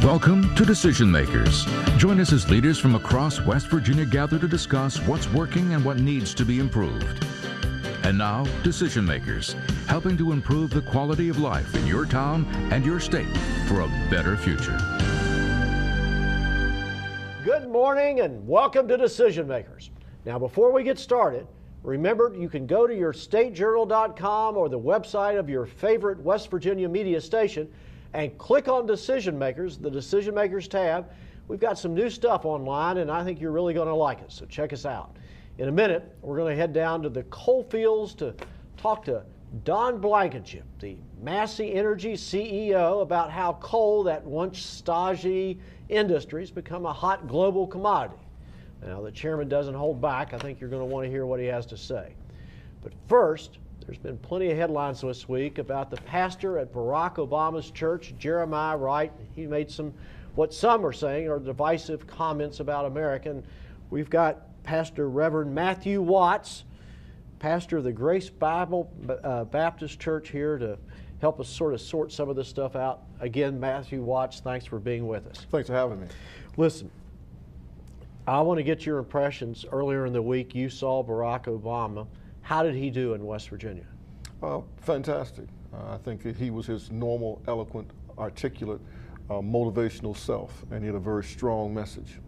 Welcome to Decision Makers. Join us as leaders from across West Virginia gather to discuss what's working and what needs to be improved. And now, Decision Makers, helping to improve the quality of life in your town and your state for a better future. Good morning and welcome to Decision Makers. Now, before we get started, remember you can go to your statejournal.com or the website of your favorite West Virginia media station and click on Decision Makers, the Decision Makers tab. We've got some new stuff online and I think you're really going to like it, so check us out. In a minute, we're going to head down to the coal fields to talk to Don Blankenship, the Massey Energy CEO, about how coal, that once stodgy industry, has become a hot global commodity. Now, the chairman doesn't hold back. I think you're going to want to hear what he has to say. But first, there's been plenty of headlines this week about the pastor at Barack Obama's church, Jeremiah Wright. He made some, what some are saying are divisive comments about America. And we've got Pastor Reverend Matthew Watts, pastor of the Grace Bible Baptist Church, here to help us sort of sort some of this stuff out. Again, Matthew Watts, thanks for being with us. Thanks for having me. Listen, I want to get your impressions. Earlier in the week, you saw Barack Obama. How did he do in West Virginia? Fantastic. I think that he was his normal, eloquent, articulate, motivational self, and he had a very strong message.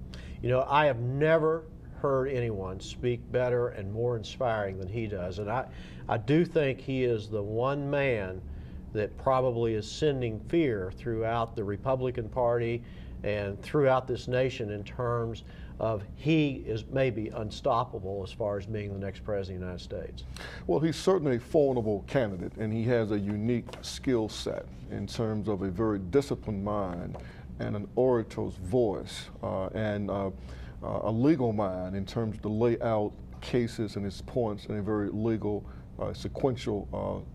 You know, I have never heard anyone speak better and more inspiring than he does. And I do think he is the one man that probably is sending fear throughout the Republican Party and throughout this nation in terms of he is maybe unstoppable as far as being the next president of the United States. Well, he's certainly a formidable candidate, and he has a unique skill set in terms of a very disciplined mind and an orator's voice and a legal mind in terms to lay out cases and his points in a very legal, sequential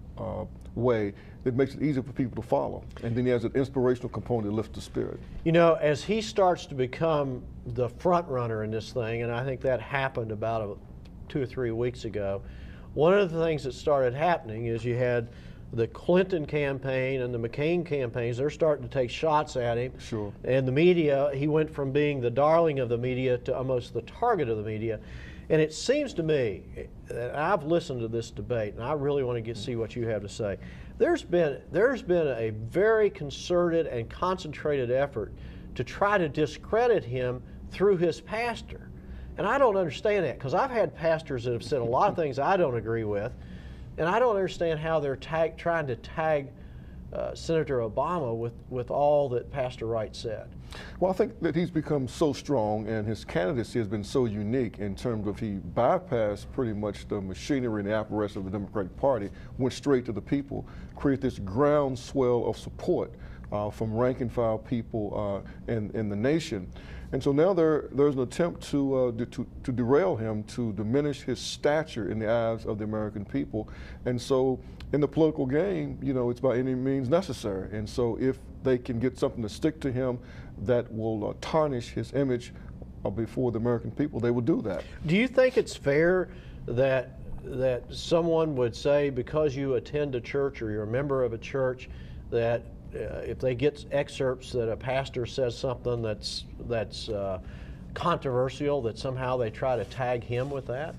way that makes it easier for people to follow. And then he has an inspirational component that lifts the spirit. You know, as he starts to become the front runner in this thing, and I think that happened about 2 or 3 weeks ago, one of the things that started happening is you had the Clinton campaign and the McCain campaigns. They're starting to take shots at him. Sure. And the media, he went from being the darling of the media to almost the target of the media. And it seems to me, and I've listened to this debate, and I really want to see what you have to say. There's been a very concerted and concentrated effort to try to discredit him through his pastor. And I don't understand that, because I've had pastors that have said a lot of things I don't agree with, and I don't understand how they're trying to tag Senator Obama with all that Pastor Wright said. Well, I think that he's become so strong and his candidacy has been so unique in terms of he bypassed pretty much the machinery and the apparatus of the Democratic Party, went straight to the people, created this groundswell of support from rank and file people in the nation. And so now there's an attempt to derail him, to diminish his stature in the eyes of the American people. And so in the political game, you know, it's by any means necessary. And so if they can get something to stick to him that will tarnish his image before the American people, they will do that. Do you think it's fair that someone would say, because you attend a church or you're a member of a church, that if they get excerpts that a pastor says something that's controversial, that somehow they try to tag him with that?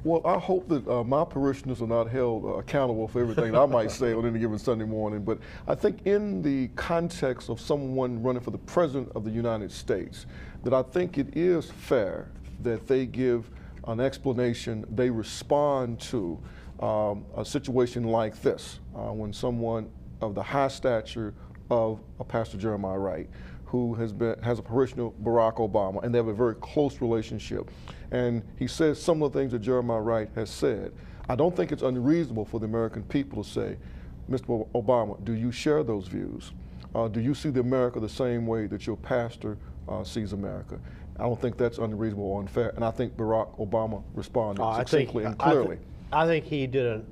Well, I hope that my parishioners are not held accountable for everything that I might say on any given Sunday morning, but I think in the context of someone running for the President of the United States, that I think it is fair that they give an explanation, they respond to a situation like this, when someone of the high stature of Pastor Jeremiah Wright, who has a parishioner, Barack Obama, and they have a very close relationship. And he says some of the things that Jeremiah Wright has said. I don't think it's unreasonable for the American people to say, Mr. Obama, do you share those views? Do you see the America the same way that your pastor sees America? I don't think that's unreasonable or unfair, and I think Barack Obama responded succinctly and clearly. I think he did an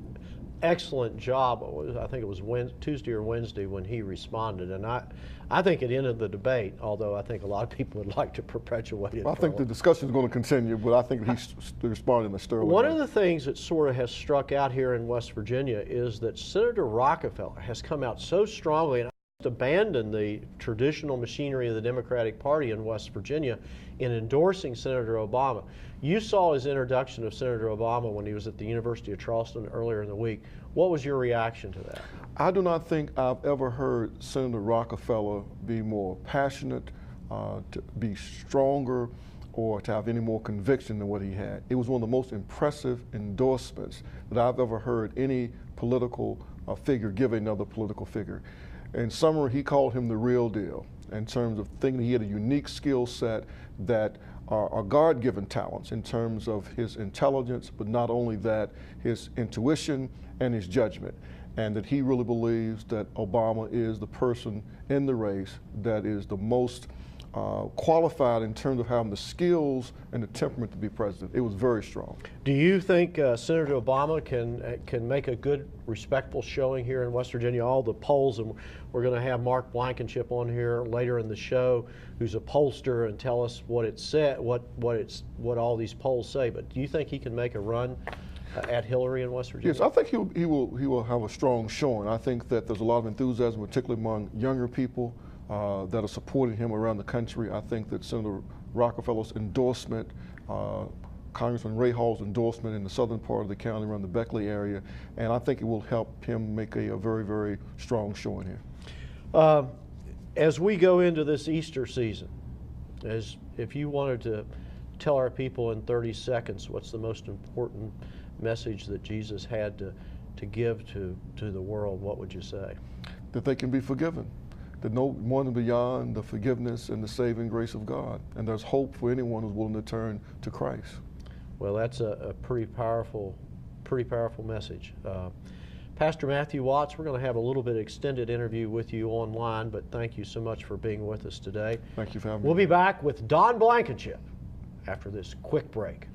excellent job. I think it was Tuesday or Wednesday when he responded, and I think it ended the debate, although I think a lot of people would like to perpetuate it. Well, I think the discussion is going to continue, but I think he's responding in a sterling way. One of the things that sort of has struck out here in West Virginia is that Senator Rockefeller has come out so strongly, and abandoned the traditional machinery of the Democratic Party in West Virginia in endorsing Senator Obama. You saw his introduction of Senator Obama when he was at the University of Charleston earlier in the week. What was your reaction to that? I do not think I've ever heard Senator Rockefeller be more passionate, to be stronger, or to have any more conviction than what he had. It was one of the most impressive endorsements that I've ever heard any political figure give another political figure. In summary, he called him the real deal in terms of thinking he had a unique skill set that are God-given talents in terms of his intelligence, but not only that, his intuition and his judgment. And that he really believes that Obama is the person in the race that is the most qualified in terms of having the skills and the temperament to be president. It was very strong. Do you think Senator Obama can make a good, respectful showing here in West Virginia? All the polls, and we're going to have Mark Blankenship on here later in the show, who's a pollster, and tell us what it said, what all these polls say. But do you think he can make a run at Hillary in West Virginia? Yes, I think he will have a strong showing. I think that there's a lot of enthusiasm, particularly among younger people that are supporting him around the country. I think that Senator Rockefeller's endorsement, Congressman Ray Hall's endorsement in the southern part of the county around the Beckley area, and I think it will help him make a very, very strong showing here. As we go into this Easter season, if you wanted to tell our people in 30 seconds what's the most important message that Jesus had to give to the world, what would you say? That they can be forgiven. That no more than beyond the forgiveness and the saving grace of God. And there's hope for anyone who's willing to turn to Christ. Well, that's a pretty powerful message. Pastor Matthew Watts, we're going to have a little bit extended interview with you online, but thank you so much for being with us today. Thank you for having me. We'll be back with Don Blankenship after this quick break.